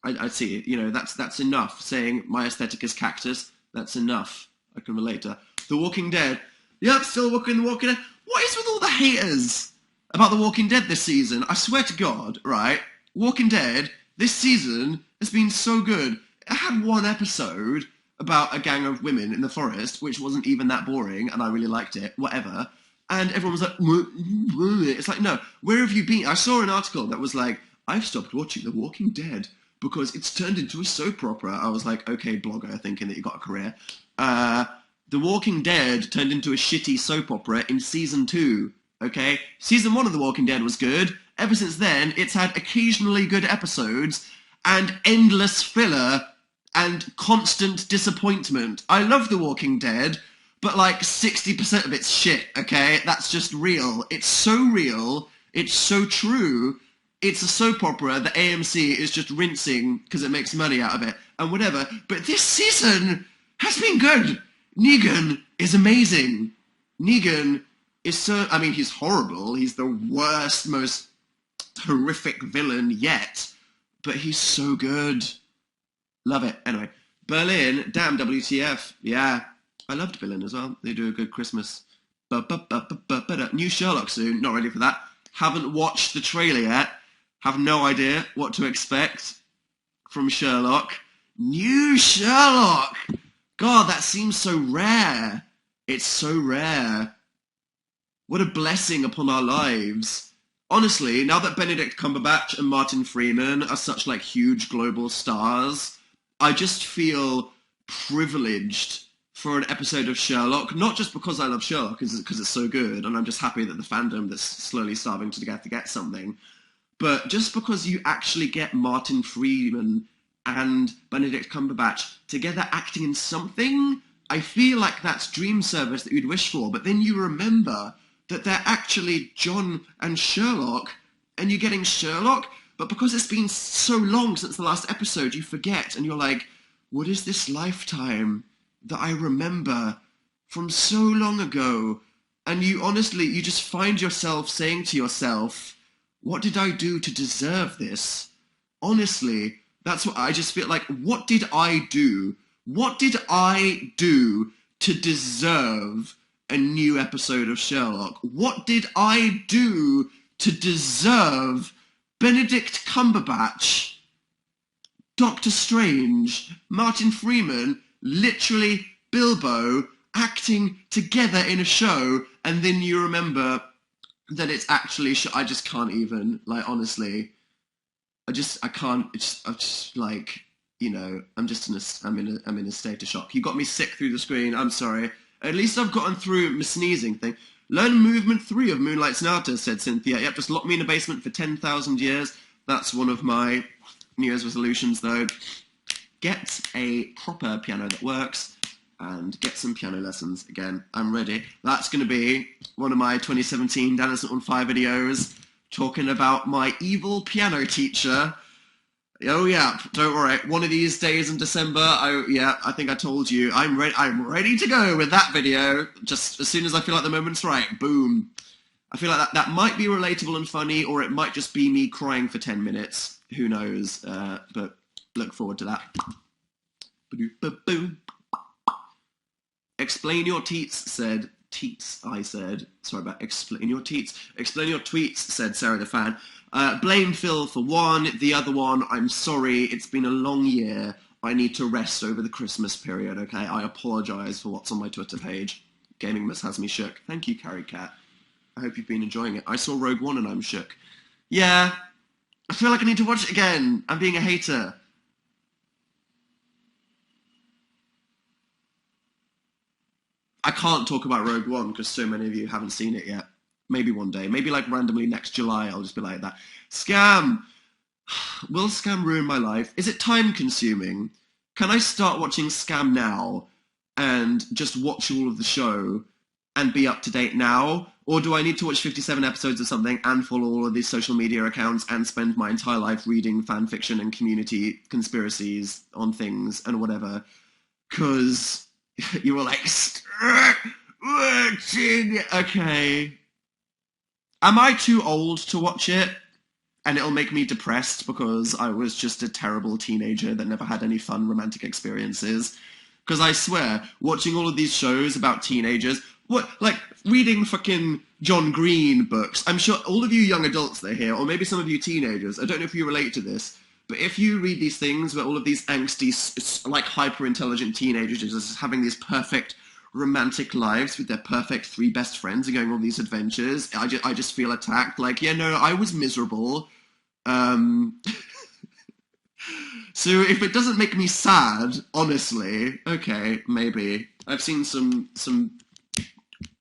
I see it. That's enough. Saying my aesthetic is cactus, that's enough. I can relate to that. The Walking Dead. Yep, still watching The Walking Dead. What is with all the haters about The Walking Dead this season? I swear to God, right? Walking Dead, this season, has been so good. It had one episode about a gang of women in the forest, which wasn't even that boring, and I really liked it, whatever. And everyone was like, it's like, no, where have you been? I saw an article that was like, I've stopped watching The Walking Dead because it's turned into a soap opera. I was like, okay, blogger, thinking that you got a career. The Walking Dead turned into a shitty soap opera in season 2. Okay? Season 1 of The Walking Dead was good. Ever since then, it's had occasionally good episodes and endless filler and constant disappointment. I love The Walking Dead, but like 60% of it's shit, okay? That's just real. It's so real. It's so true. It's a soap opera that AMC is just rinsing because it makes money out of it and whatever. But this season has been good. Negan is amazing. Negan is so... I mean, he's horrible. He's the worst, most horrific villain yet. But he's so good. Love it. Anyway, Berlin, damn WTF. Yeah, I loved Berlin as well. They do a good Christmas. New Sherlock soon. Not ready for that. Haven't watched the trailer yet. Have no idea what to expect from Sherlock. New Sherlock! God, that seems so rare. It's so rare. What a blessing upon our lives. Honestly, now that Benedict Cumberbatch and Martin Freeman are such like huge global stars, I just feel privileged for an episode of Sherlock, not just because I love Sherlock, because it's so good, and I'm just happy that the fandom that's slowly starving to get something, but just because you actually get Martin Freeman and Benedict Cumberbatch together acting in something, I feel like that's dream service that you'd wish for, but then you remember that they're actually John and Sherlock, and you're getting Sherlock, but because it's been so long since the last episode, you forget, and you're like, what is this lifetime that I remember from so long ago? And you honestly, you just find yourself saying to yourself, what did I do to deserve this? Honestly, that's what I just feel like. What did I do? What did I do to deserve a new episode of Sherlock? What did I do to deserve Benedict Cumberbatch, Doctor Strange, Martin Freeman, literally Bilbo, acting together in a show, and then you remember that it's actually... I just can't even, like, honestly, I can't, I'm just like, you know, I'm in a state of shock. You got me sick through the screen, I'm sorry. At least I've gotten through my sneezing thing. Learn movement 3 of Moonlight Sonata, said Cynthia. Yep, just lock me in a basement for 10,000 years. That's one of my New Year's resolutions, though. Get a proper piano that works and get some piano lessons. Again, I'm ready. That's going to be one of my 2017 Dancing on Fire videos, talking about my evil piano teacher. Oh yeah, don't worry. One of these days in December, I think I told you, I'm ready to go with that video. Just as soon as I feel like the moment's right, boom. I feel like that might be relatable and funny, or it might just be me crying for 10 minutes. Who knows? But look forward to that. Boom. Explain your teats, said... Teats, I said. Sorry about explain your teats. Explain your tweets, said Sarah the fan. Blame Phil for one. The other one, I'm sorry. It's been a long year. I need to rest over the Christmas period, okay? I apologise for what's on my Twitter page. Gaming Miss has me shook. Thank you, Carrie Cat. I hope you've been enjoying it. I saw Rogue One and I'm shook. Yeah, I feel like I need to watch it again. I'm being a hater. I can't talk about Rogue One because so many of you haven't seen it yet. Maybe one day. Maybe like randomly next July I'll just be like that. Scam! Will Scam ruin my life? Is it time consuming? Can I start watching Scam now and just watch all of the show and be up to date now? Or do I need to watch 57 episodes of something and follow all of these social media accounts and spend my entire life reading fan fiction and community conspiracies on things and whatever? Because you were like, start watching. Okay. Am I too old to watch it? And it'll make me depressed because I was just a terrible teenager that never had any fun romantic experiences. Because I swear, watching all of these shows about teenagers, like reading fucking John Green books, I'm sure all of you young adults that are here, or maybe some of you teenagers, I don't know if you relate to this, but if you read these things where all of these angsty, like hyper-intelligent teenagers are just having these perfect romantic lives with their perfect 3 best friends and going on these adventures, I just feel attacked. Like, yeah, no, I was miserable. So if it doesn't make me sad, honestly, okay, maybe. I've seen some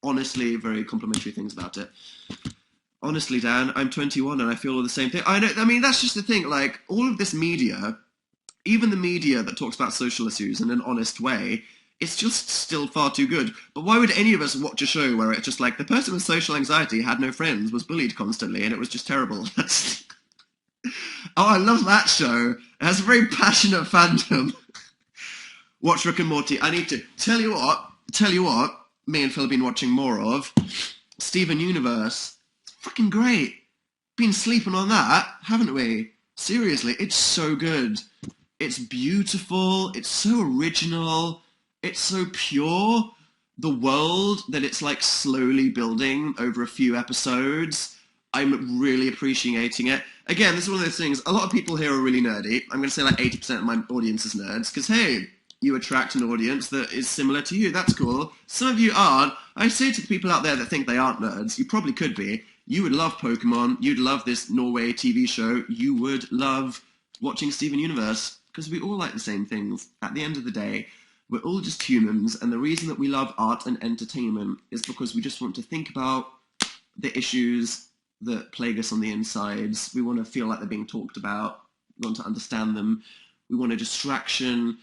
honestly very complimentary things about it. Honestly, Dan, I'm 21 and I feel all the same thing. I mean, that's just the thing. Like, all of this media, even the media that talks about social issues in an honest way, it's just still far too good. But why would any of us watch a show where it's just like the person with social anxiety had no friends, was bullied constantly, and it was just terrible? Oh, I love that show. It has a very passionate fandom. Watch Rick and Morty. I need to tell you what. Me and Phil have been watching more of Steven Universe. It's fucking great. Been sleeping on that, haven't we? Seriously, it's so good. It's beautiful. It's so original. It's so pure. The world that it's like slowly building over a few episodes, I'm really appreciating it. Again, this is one of those things, a lot of people here are really nerdy. I'm going to say like 80% of my audience is nerds, because hey, you attract an audience that is similar to you. That's cool. Some of you aren't. I say to the people out there that think they aren't nerds, you probably could be. You would love Pokemon. You'd love this Norway TV show. You would love watching Steven Universe, because we all like the same things. At the end of the day, we're all just humans, and the reason that we love art and entertainment is because we just want to think about the issues that plague us on the insides. We want to feel like they're being talked about. We want to understand them. We want a distraction.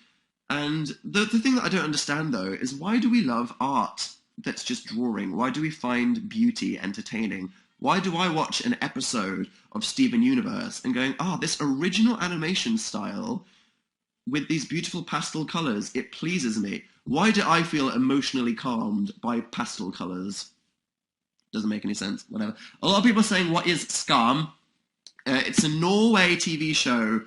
And the thing that I don't understand, though, is why do we love art that's just drawing? Why do we find beauty entertaining? Why do I watch an episode of Steven Universe and going, this original animation style with these beautiful pastel colours, it pleases me. Why do I feel emotionally calmed by pastel colours? Doesn't make any sense, whatever. A lot of people are saying, what is Skam? It's a Norway TV show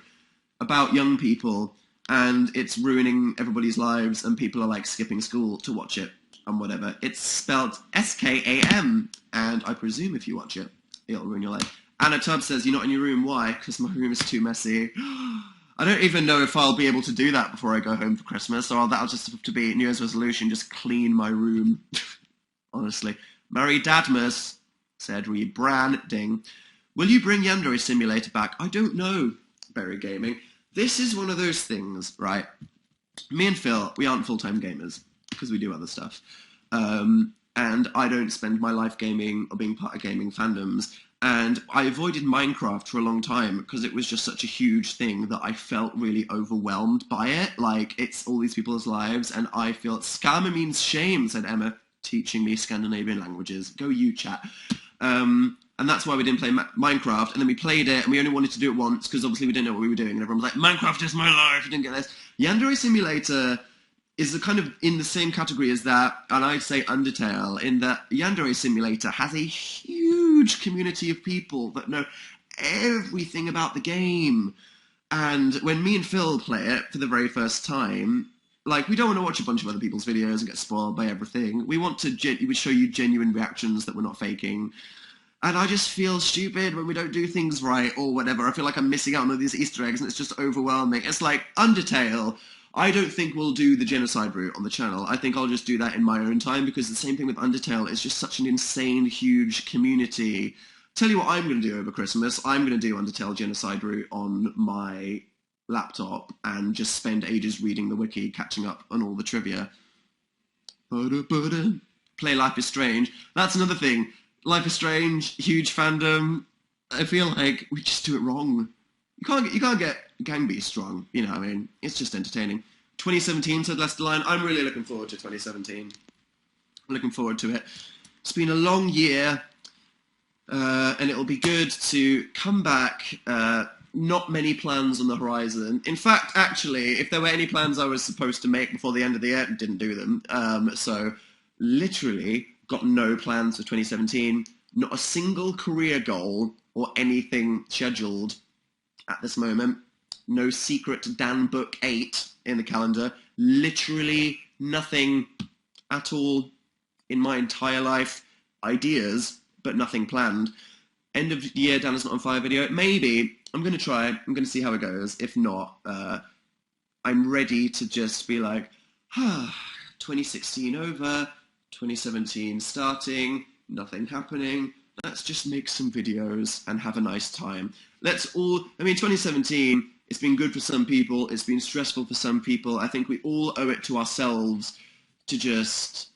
about young people, and it's ruining everybody's lives, and people are like skipping school to watch it and whatever. It's spelled S-K-A-M, and I presume if you watch it, it'll ruin your life. Anna Tubb says, you're not in your room. Why? Because my room is too messy. I don't even know if I'll be able to do that before I go home for Christmas, or that'll just have to be New Year's resolution, just clean my room. Honestly. Mary Dadmus said, rebranding. Will you bring Yandere Simulator back? I don't know, Berry Gaming. This is one of those things, right? Me and Phil, we aren't full-time gamers, because we do other stuff. And I don't spend my life gaming or being part of gaming fandoms. And I avoided Minecraft for a long time because it was just such a huge thing that I felt really overwhelmed by it. Like, it's all these people's lives, and I feel... Scammer means shame, said Emma, teaching me Scandinavian languages. Go you, chat. And that's why we didn't play Minecraft, and then we played it, and we only wanted to do it once, because obviously we didn't know what we were doing, and everyone was like, Minecraft is my life, I didn't get this. Yandere Simulator is the kind of in the same category as that, and I'd say Undertale, in that Yandere Simulator has a huge community of people that know everything about the game. And when me and Phil play it for the very first time, like, we don't want to watch a bunch of other people's videos and get spoiled by everything. We want to show you genuine reactions that we're not faking. And I just feel stupid when we don't do things right or whatever. I feel like I'm missing out on all these Easter eggs, and it's just overwhelming. It's like Undertale. I don't think we'll do the genocide route on the channel. I think I'll just do that in my own time, because the same thing with Undertale. It's just such an insane, huge community. Tell you what I'm going to do over Christmas. I'm going to do Undertale genocide route on my laptop and just spend ages reading the wiki, catching up on all the trivia. Play Life is Strange. That's another thing. Life is Strange, huge fandom. I feel like we just do it wrong. You can't get Gang Beast wrong. You know what I mean? It's just entertaining. 2017, said Lester Line. I'm really looking forward to 2017. I'm looking forward to it. It's been a long year, and it'll be good to come back. Not many plans on the horizon. In fact, actually, if there were any plans I was supposed to make before the end of the year, didn't do them. So, literally, got no plans for 2017. Not a single career goal or anything scheduled at this moment. No secret Dan Book 8 in the calendar. Literally nothing at all in my entire life. Ideas, but nothing planned. End of the year, Dan is not on fire video. Maybe. I'm going to try. I'm going to see how it goes. If not, I'm ready to just be like, 2016 over, 2017 starting, nothing happening. Let's just make some videos and have a nice time. Let's all... I mean, 2017, it's been good for some people. It's been stressful for some people. I think we all owe it to ourselves to just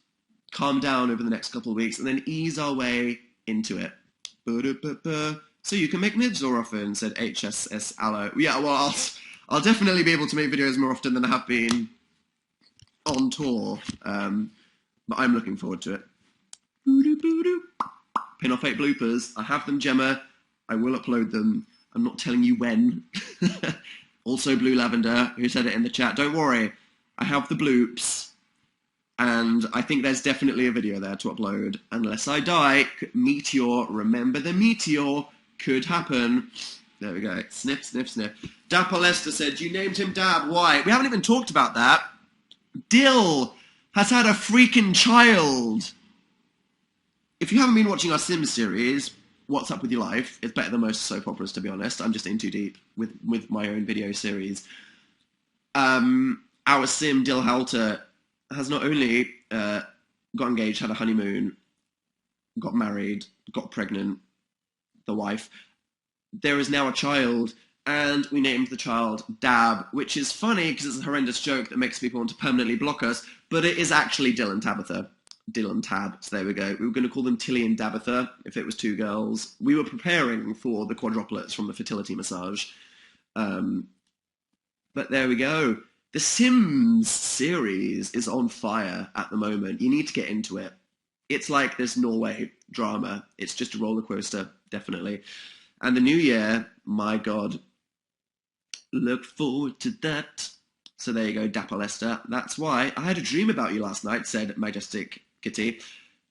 calm down over the next couple of weeks, and then ease our way into it. So you can make mids more often, said HSS Aloe. Yeah, well, I'll definitely be able to make videos more often than I have been on tour, but I'm looking forward to it. Pin off 8 bloopers. I have them, Gemma. I will upload them. I'm not telling you when. Also, Blue Lavender, who said it in the chat. Don't worry, I have the bloops, and I think there's definitely a video there to upload. Unless I die, meteor, remember the meteor, could happen. There we go. Sniff, sniff, sniff. Dapper Lester said, you named him Dab. Why? We haven't even talked about that. Dill has had a freaking child. If you haven't been watching our Sims series, What's Up With Your Life? It's better than most soap operas, to be honest. I'm just in too deep with my own video series. Our Sim, Dill Halter, has not only got engaged, had a honeymoon, got married, got pregnant, the wife. There is now a child, and we named the child Dab, which is funny because it's a horrendous joke that makes people want to permanently block us, but it is actually Dill and Tabitha. Dill and Tab, so there we go. We were going to call them Tilly and Dabitha if it was 2 girls. We were preparing for the quadruplets from the fertility massage. But there we go. The Sims series is on fire at the moment. You need to get into it. It's like this Norway drama. It's just a roller coaster, definitely. And the new year, my God, look forward to that. So there you go, Dapper Lester. That's why I had a dream about you last night, said Majestic Kitty.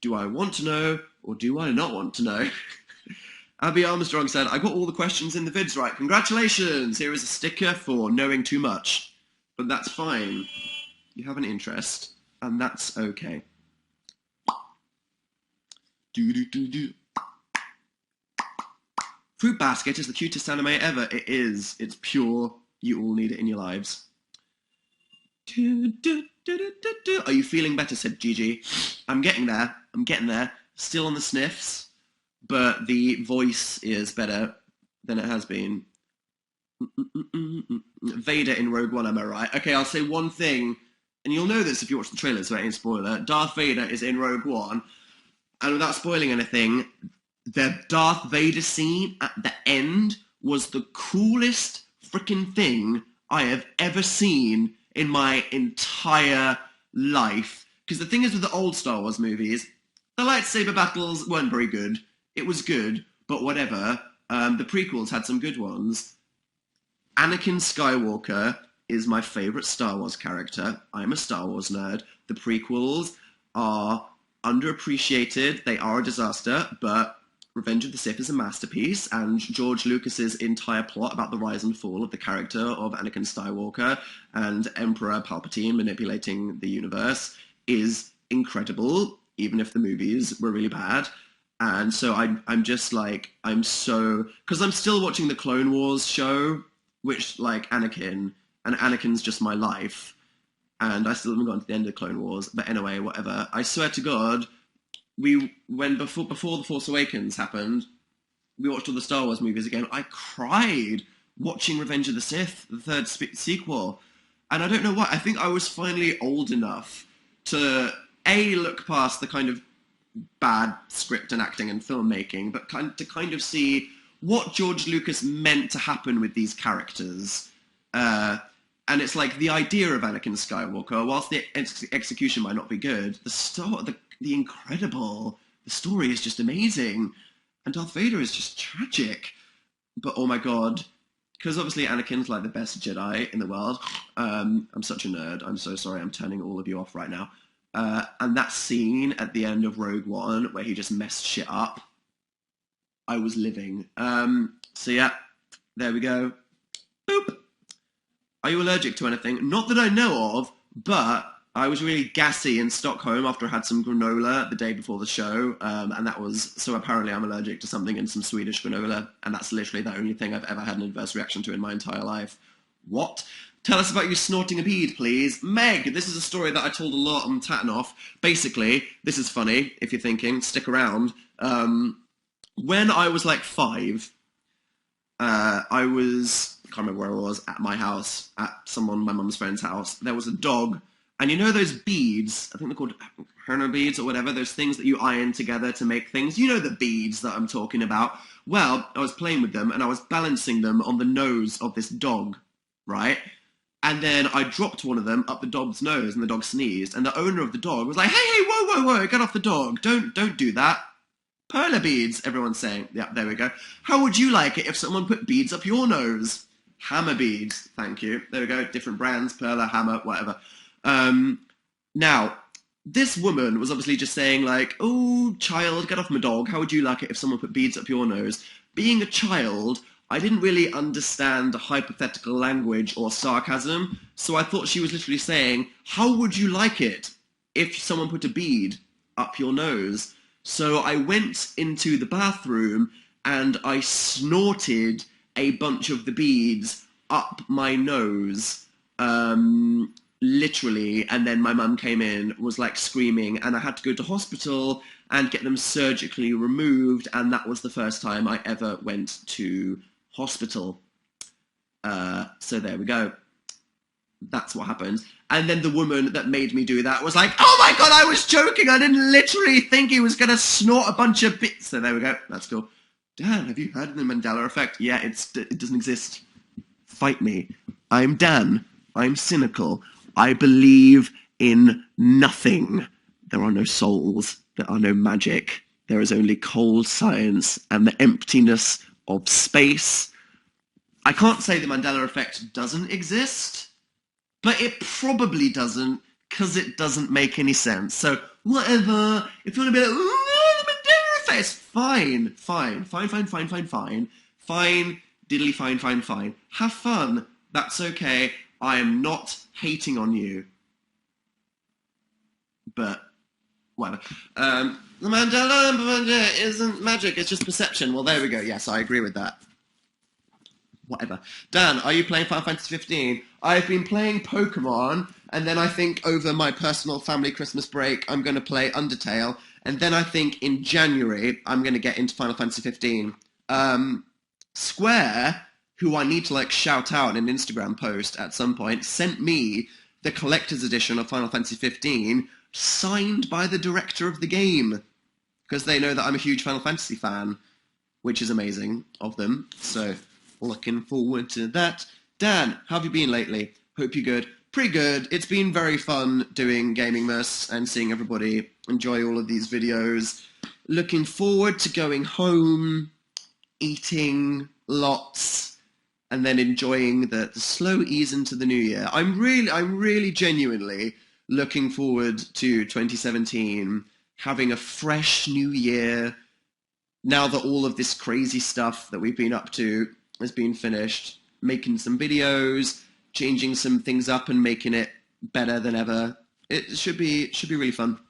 Do I want to know, or do I not want to know? Abby Armstrong said, I got all the questions in the vids right. Congratulations! Here is a sticker for knowing too much. But that's fine. You have an interest, and that's okay. Fruit Basket is the cutest anime ever. It is. It's pure. You all need it in your lives. Are you feeling better, said Gigi. I'm getting there. I'm getting there. Still on the sniffs, but the voice is better than it has been. Vader in Rogue One, am I right? Okay, I'll say one thing, and you'll know this if you watch the trailer, so it ain't a spoiler. Darth Vader is in Rogue One, and without spoiling anything, the Darth Vader scene at the end was the coolest freaking thing I have ever seen in my entire life. Because the thing is with the old Star Wars movies, the lightsaber battles weren't very good. It was good, but whatever. The prequels had some good ones. Anakin Skywalker is my favourite Star Wars character. I'm a Star Wars nerd. The prequels are underappreciated. They are a disaster, but Revenge of the Sith is a masterpiece, and George Lucas's entire plot about the rise and fall of the character of Anakin Skywalker and Emperor Palpatine manipulating the universe is incredible, even if the movies were really bad. And so I'm just like, I'm so... Because I'm still watching the Clone Wars show, which, like, Anakin's just my life, and I still haven't gotten to the end of Clone Wars, but anyway, whatever. I swear to God, before The Force Awakens happened, we watched all the Star Wars movies again. I cried watching Revenge of the Sith, the third sequel, and I don't know why. I think I was finally old enough to, A, look past the kind of bad script and acting and filmmaking, but to kind of see what George Lucas meant to happen with these characters. And it's like the idea of Anakin Skywalker, whilst the execution might not be good, the story is just amazing. And Darth Vader is just tragic. But oh my God, because obviously Anakin's like the best Jedi in the world. I'm such a nerd. I'm so sorry. I'm turning all of you off right now. And that scene at the end of Rogue One where he just messed shit up, I was living. So yeah, there we go. Boop. Are you allergic to anything? Not that I know of, but I was really gassy in Stockholm after I had some granola the day before the show, and that was, so apparently I'm allergic to something in some Swedish granola, and that's literally the only thing I've ever had an adverse reaction to in my entire life. What? Tell us about you snorting a bead, please. Meg, this is a story that I told a lot on Tatanoff. Basically, this is funny, if you're thinking, stick around. When I was like 5, I can't remember where I was, at my house, at my mum's friend's house. There was a dog And you know those beads, I think they're called herner beads or whatever, those things that you iron together to make things. You know the beads that I'm talking about. Well, I was playing with them and I was balancing them on the nose of this dog, right? And then I dropped one of them up the dog's nose and the dog sneezed. And the owner of the dog was like, hey, whoa, get off the dog. Don't do that. Perla beads, everyone's saying. Yeah, there we go. How would you like it if someone put beads up your nose? Hammer beads, thank you. There we go, different brands, Perla, Hammer, whatever. Now, this woman was obviously just saying like, oh, child, get off my dog. How would you like it if someone put beads up your nose? Being a child, I didn't really understand hypothetical language or sarcasm, so I thought she was literally saying, how would you like it if someone put a bead up your nose? So I went into the bathroom and I snorted a bunch of the beads up my nose, literally, and then my mum came in, was like screaming, and I had to go to hospital and get them surgically removed, and that was the first time I ever went to hospital. So there we go. That's what happened. And then the woman that made me do that was like, oh my god, I was joking, I didn't literally think he was going to snort a bunch of bits. So there we go, that's cool. Dan, have you heard of the Mandela effect? Yeah, it doesn't exist. Fight me. I'm Dan. I'm cynical. I believe in nothing. There are no souls. There are no magic. There is only cold science and the emptiness of space. I can't say the Mandela effect doesn't exist, but it probably doesn't because it doesn't make any sense. So whatever. If you want to be like, oh, the Mandela effect, it's fine. Fine, diddly fine. Have fun. That's okay. I am not hating on you. But whatever. The Mandela isn't magic, it's just perception. Well, there we go. Yes, I agree with that. Whatever. Dan, are you playing Final Fantasy 15? I've been playing Pokemon, and then I think over my personal family Christmas break, I'm going to play Undertale, and then I think in January, I'm going to get into Final Fantasy 15. Square, who I need to like shout out in an Instagram post at some point, sent me the collector's edition of Final Fantasy 15, signed by the director of the game, because they know that I'm a huge Final Fantasy fan, which is amazing of them. So looking forward to that. Dan, how have you been lately? Hope you're good. Pretty good. It's been very fun doing Gaming Mess and seeing everybody enjoy all of these videos. Looking forward to going home, eating lots, and then enjoying the slow ease into the new year. I'm really genuinely looking forward to 2017, having a fresh new year, now that all of this crazy stuff that we've been up to has been finished, making some videos, changing some things up and making it better than ever. It should be really fun.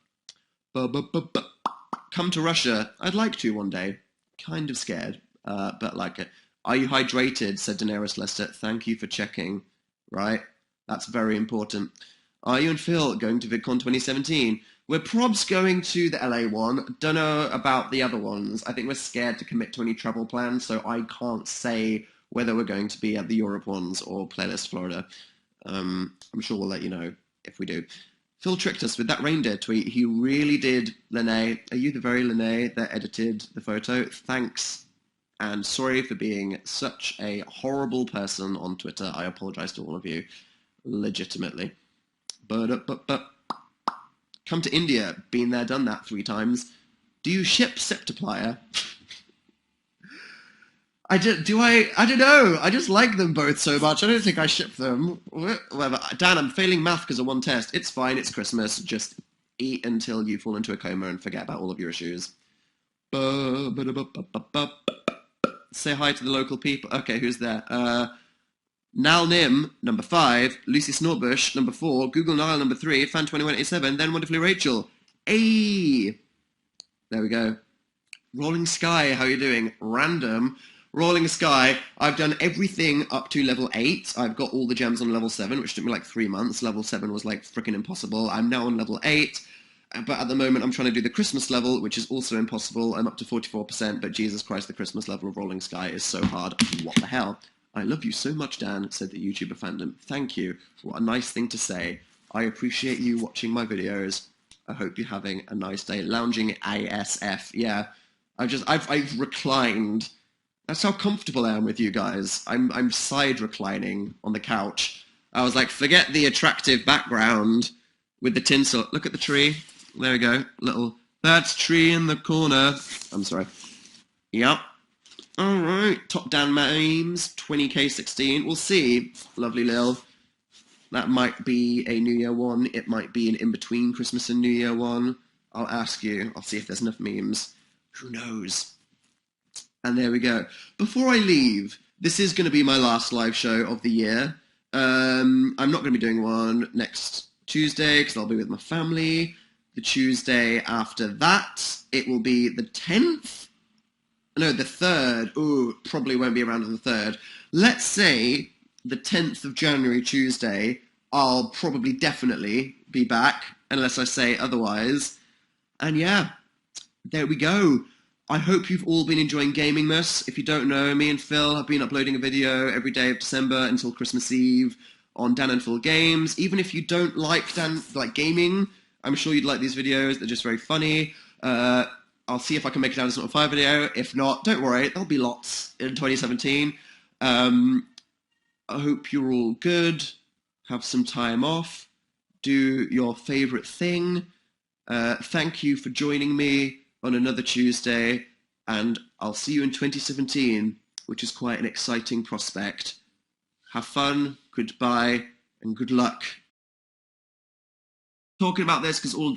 Come to Russia. I'd like to one day. Kind of scared, but like it. Are you hydrated? Said Daenerys Lester. Thank you for checking. Right? That's very important. Are you and Phil going to VidCon 2017? We're probs going to the LA one. Don't know about the other ones. I think we're scared to commit to any travel plans, so I can't say whether we're going to be at the Europe ones or Playlist Florida. I'm sure we'll let you know if we do. Phil tricked us with that reindeer tweet. He really did, Lene. Are you the very Lene that edited the photo? Thanks. And sorry for being such a horrible person on Twitter. I apologize to all of you. Legitimately. But come to India. Been there, done that 3 times. Do you ship Septiplier? I don't know. I just like them both so much. I don't think I ship them. Whatever. Dan, I'm failing math because of one test. It's fine. It's Christmas. Just eat until you fall into a coma and forget about all of your issues. Say hi to the local people. Okay, who's there? Nal Nim, number 5. Lucy Snortbush, number 4. Google Nile, number 3. Fan2187. Then Wonderfully Rachel. Hey! There we go. Rolling Sky, how are you doing? Random. Rolling Sky, I've done everything up to level 8. I've got all the gems on level 7, which took me like 3 months. Level 7 was like freaking impossible. I'm now on level 8. But at the moment, I'm trying to do the Christmas level, which is also impossible. I'm up to 44%, but Jesus Christ, the Christmas level of Rolling Sky is so hard. What the hell? I love you so much, Dan, said the YouTuber fandom. Thank you. What a nice thing to say. I appreciate you watching my videos. I hope you're having a nice day. Lounging ASF. Yeah, I've reclined. That's how comfortable I am with you guys. I'm side reclining on the couch. I was like, forget the attractive background with the tinsel. Look at the tree. There we go. Little, that's tree in the corner. I'm sorry. Yep. All right. Top Dan memes, 20k16. We'll see. Lovely Lil. That might be a New Year one. It might be an in-between Christmas and New Year one. I'll ask you. I'll see if there's enough memes. Who knows? And there we go. Before I leave, this is going to be my last live show of the year. I'm not going to be doing one next Tuesday because I'll be with my family. The Tuesday after that, it will be the 10th. No, the 3rd. Ooh, probably won't be around on the 3rd. Let's say the 10th of January, Tuesday, I'll probably definitely be back, unless I say otherwise. And yeah, there we go. I hope you've all been enjoying Gamingmas. If you don't know, me and Phil have been uploading a video every day of December until Christmas Eve on Dan and Phil Games. Even if you don't like gaming, I'm sure you'd like these videos. They're just very funny. I'll see if I can make it down as a 5 video. If not, don't worry, there'll be lots in 2017. I hope you're all good. Have some time off. Do your favourite thing. Thank you for joining me on another Tuesday, and I'll see you in 2017, which is quite an exciting prospect. Have fun, goodbye, and good luck. Talking about this because all